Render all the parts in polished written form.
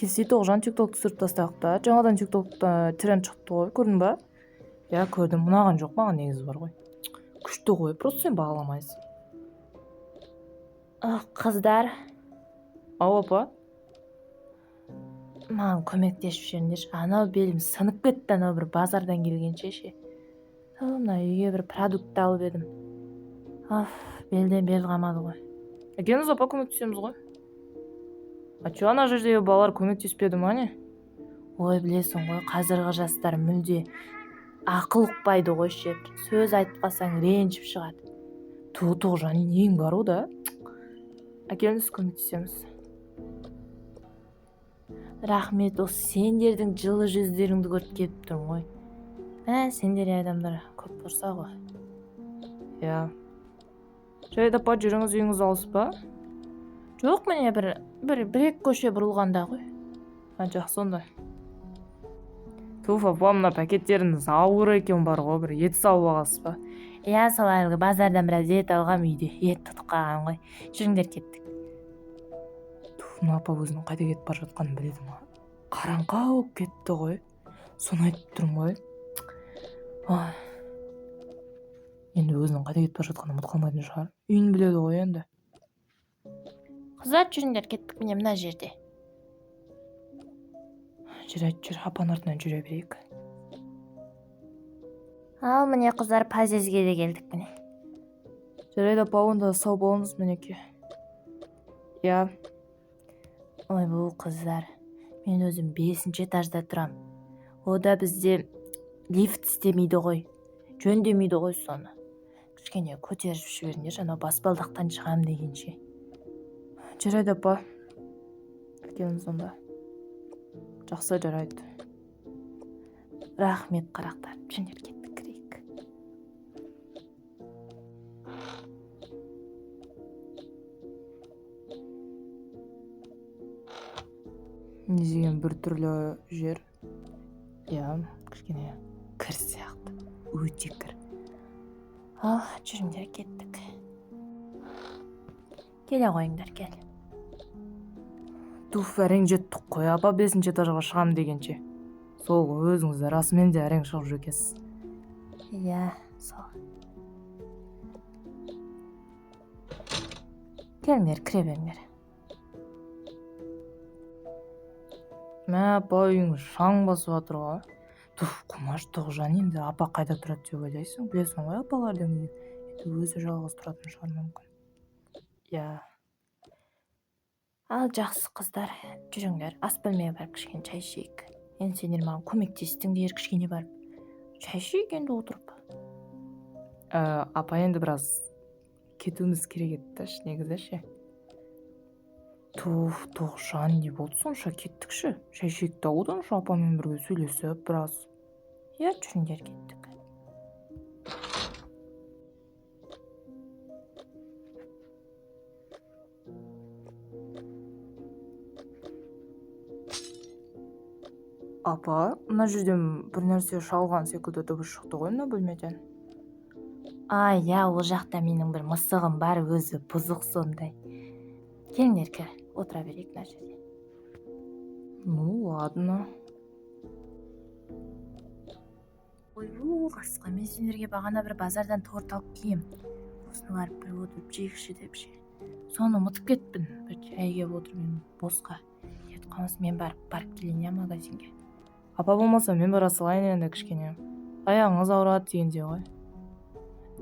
келсе тоғжан тиктокты түсіріп тастайық та. Жаңадан тиктокта тренд шықты ғой, көрдің ба? Я, көрдім. Мұнаған жоқ, маған негізі бар ғой. Күшті ғой, просто сен бағаламайсың. Қыздар, Ау апа, маған көмектесіп жүріңдерші. Анау белім сынып кетті, анау бір базардан келгенше ше. Мына үйге бір продукт алып едім. Белден бел қалмады ғой. әкеңіз апа көмектесеміз ғой. Чо ана жердегі балалар көмектеспеді ма не? Ой, білесің ғой, қазіргі жастар мүлде ақыл ұқпайды ғой ше. Сөз айтып қалсаң ренжіп шығады. Тоғжан, нең бар о да? Әкеңіз көмектесеміз. Рахмет, осы сендердің жылы жүздеріңді көріп келіп тұрмын ғой. Сендер адамдар көп болса ғой. Я. Жайда апа, жүріңіз, үйіңіз алыс па? Жоқ, міне бір-екі көше бұрылғанда ғой. Жақсы онда. Апа, мына пакеттеріңіз ауыр екен бар ғой, бір ет салып аласыз ба? Сол әлгі базардан біраз ет алғам, үйде ет тұтып қалған ғой. Жүріңдер, кеттік. Мына апа өзінің қайда кетіп бара жатқанын біледі ма? Қараңғы болып кетті ғой. Соны айтып тұрмын ғой. Енді өзінің қайда кетіп бара жатқанын ұмытып қалмайтын шығар. Үйін біледі ғой енді. Қыздар, жүріңдер, кеттік, міне мына жерде. Жүр, апаның артынан жүре берейік. Ал міне қыздар, подъездге де келдік міне. Жарайды апа, онда сау болыңыз мінеки. Я. Ой, бұл қыздар, мен өзім 5-ші этажда тұрам. Ода бізде лифт істемейді ғой, жөндемейді ғой соны. Кішкене көтеріп жіберіңдер, анау баспалдақтан шығам дегенше. Жарайды апа. Келіңіз онда. Жақсы, жарайды. Рахмет қарақтар, жүріңдер, кеттік, кірейік. Не деген бір түрлі жер. Я, кішкене кір сияқты. Өте кір. Жүріңдер, кеттік. Келе қойыңдар, кел. Әрең жеттік қой, апа, 5-ші этажға шығам дегенше. Сол өзіңіз расымен де әрең шығып жүрекесіз. Сол. Келіңдер, кіре беріңдер. Апа, үйіңіз шаң басып жатыр ғой. Құмаш Тоғжан, енді апа қайда тұрады деп ойлайсың? Білесің ғой, апалардың өзі жалғыз тұратын шығар мүмкін. Ал жақсы қыздар, жүріңдер, ас бөлмеге барып кішкене шай ішейік. Енді сендер маған көмектестіңдер, кішкене барып шай ішейік енді отырып. Апа, енді біраз кетуіміз керек еді негізі ше. Тоғжан, не болды сонша, кеттікші. Шай ішейік та одан апамен бірге сөйлесіп біраз. Жүріңдер, кеттік. Апа, мына жерден бір нәрсе шалған секілді дыбыс шықты ғой мына бөлмеден. Ол жақта менің бір мысығым бар, өзі бұзық сондай. Келіңдер, кел, отыра берейік мына жерде. Ладно. Қасқа, мен сендерге бағана бір базардан торт алып кием. Осыны барып бір отырып жейікші депші. Соны ұмытып кетпін. Бір шай кеп отырмын босқа. Мен барып келейін магазинге. Апа, болмаса мен бара салайын енді кішкене. Аяғыңыз ауырады дегенде ғой.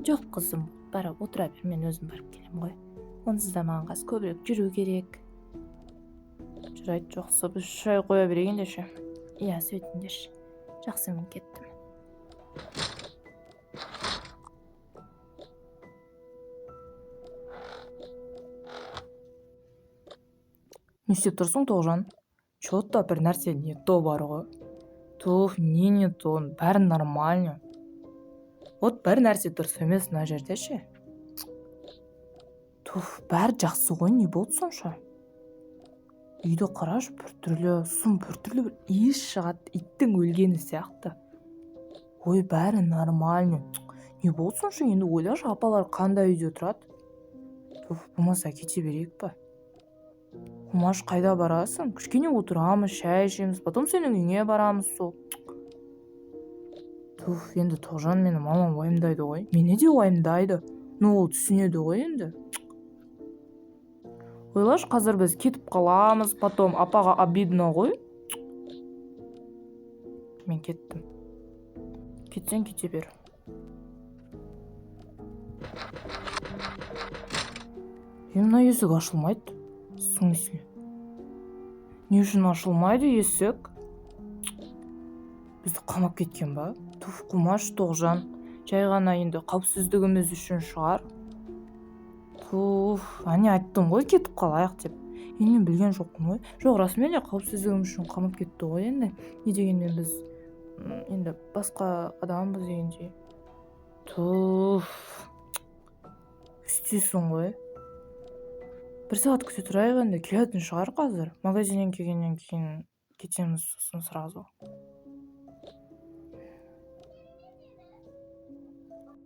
Жоқ қызым, бара отыра бер, мен өзім барып келем ғой. Онсыз да маған қас көбірек жүру керек. Жүрайды, жақсы, біз шай қоя берейін деші. Сөйтіңдерші. Жақсы, мен кеттім. Не істеп тұрсың, Тоғжан? Чотта бір нәрсе не то бар ғой. Не то, бәрі нормально. Бір нәрсе дұрыс емес мына жерде ше. Бәрі жақсы ғой, не болды сонша? Үйді қараш, бір түрлі бір иіс шығады, иттің өлгені сияқты. Бәрі нормально. Не болды сонша, енді ойлашы, апалар қандай үйде тұрады? Болмаса кете берейік па? Құмаш, қайда барасың? Кішкене отырамыз, шай ішеміз, потом сенің үйіңе барамыз сол. Туф, енді Тоғжан мені мамам уайымдайды ғой. Мені де уайымдайды. Но ол түсінеді ғой енді. Ойлашы, қазір біз кетіп қаламыз, потом апаға обидно ғой. Мен кеттім. Кетсең кете бер. Мына есік ашылмайды. В смысле? Не үшін ашылмайды есік? Бізді қамап кеткен ба? Туф, Құмаш, Тоғжан. Жай ғана енді қауіпсіздігіміз үшін шығар. Туф, әне айттым ғой кетіп қалайық деп. Енді мен білген жоқпын ғой. Жоқ, расымен де қауіпсіздігім үшін қамап кетті ғой енді. Не дегенмен біз енді басқа адамбыз дегенше. Туф. Үстесің ғой. 1 сағат күте тұрайық енді, келетін шығар қазір. Магазиннен келгеннен кейін кетеміз сосын сразу.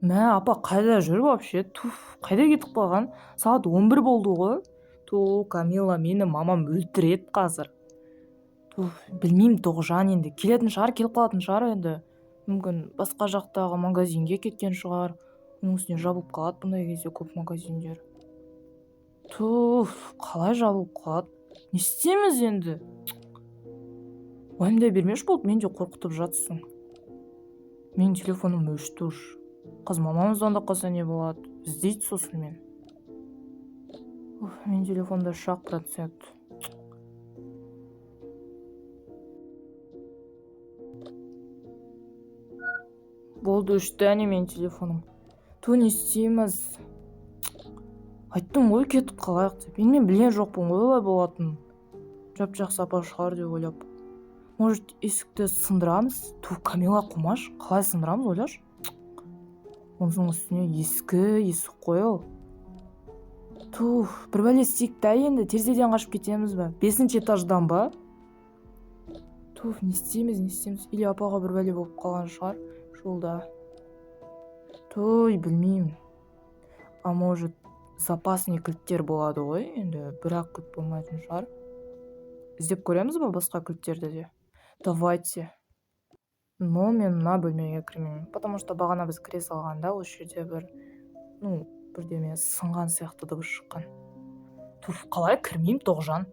Мә, апа қайда жүр вообще? Туф, қайда кетіп қалған? Сағат 11 болды ғой. Туф, Камила, мені мамам өлтіреді қазір. Туф, білмеймін, Тоғжан енді келетін шығар, келіп қалатын шығар енді. Мүмкін басқа жақтағы магазинге кеткен шығар. Оның үстіне жабылып қалады бұндай кезде көп магазиндер. Туф, қалай жабылып қалады? Не істейміз енді? Уайымдай бермеші болды, мен де қорқытып жатсың. Менің телефоным өшті уж. Қазір мамам звондап қалса не болады? Іздейді сосын мен. Мен телефонда 3%. Болды, өшті әне менің телефоным. Ту, не істейміз? Айттым ғой кетіп қалайық деп. Мен білген жоқпын ғой олай болатын. Жап-жақсы апа шығар деп ойлап. Может, есікті сындырамыз? Ту, Камила, Құмаш, қалай сындырамыз, ойлашы? Оның үстіне есік қой ол. Туф, бір бәле істейік та енді, терезеден қашып кетеміз ба? 5-ші этаждан ба? Туф, не істейміз? Или апаға бір бәле болып қалған шығар жолда. Той, білмеймін. А может, запасный кілттер болады ғой, енді бірақ кілт болмайтын шығар. Іздеп көреміз ба басқа кілттерді де? Давайте. Но мен мына бөлмеге кірмеймін, потому что бағана біз кіре салғанда осы жерде бірдеме сынған сияқты дыбыс шыққан. Туф, қалай кірмеймін, Тоғжан?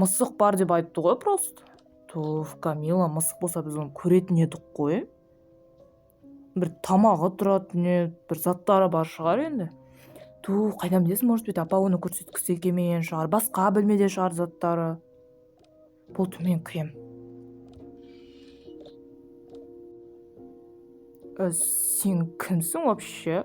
Мысық бар деп айтты ғой просто. Туф, Камила, мысық болса біз оны көретін едік қой. Бір тамағы тұратын еді, бір заттары бар шығар енді. Туф, қайдан білесің, может быть, апа оны көрсеткісі келмеген шығар, басқа бөлмеде шығар заттары. Болды, мен кірем. Сен кімсің вообще?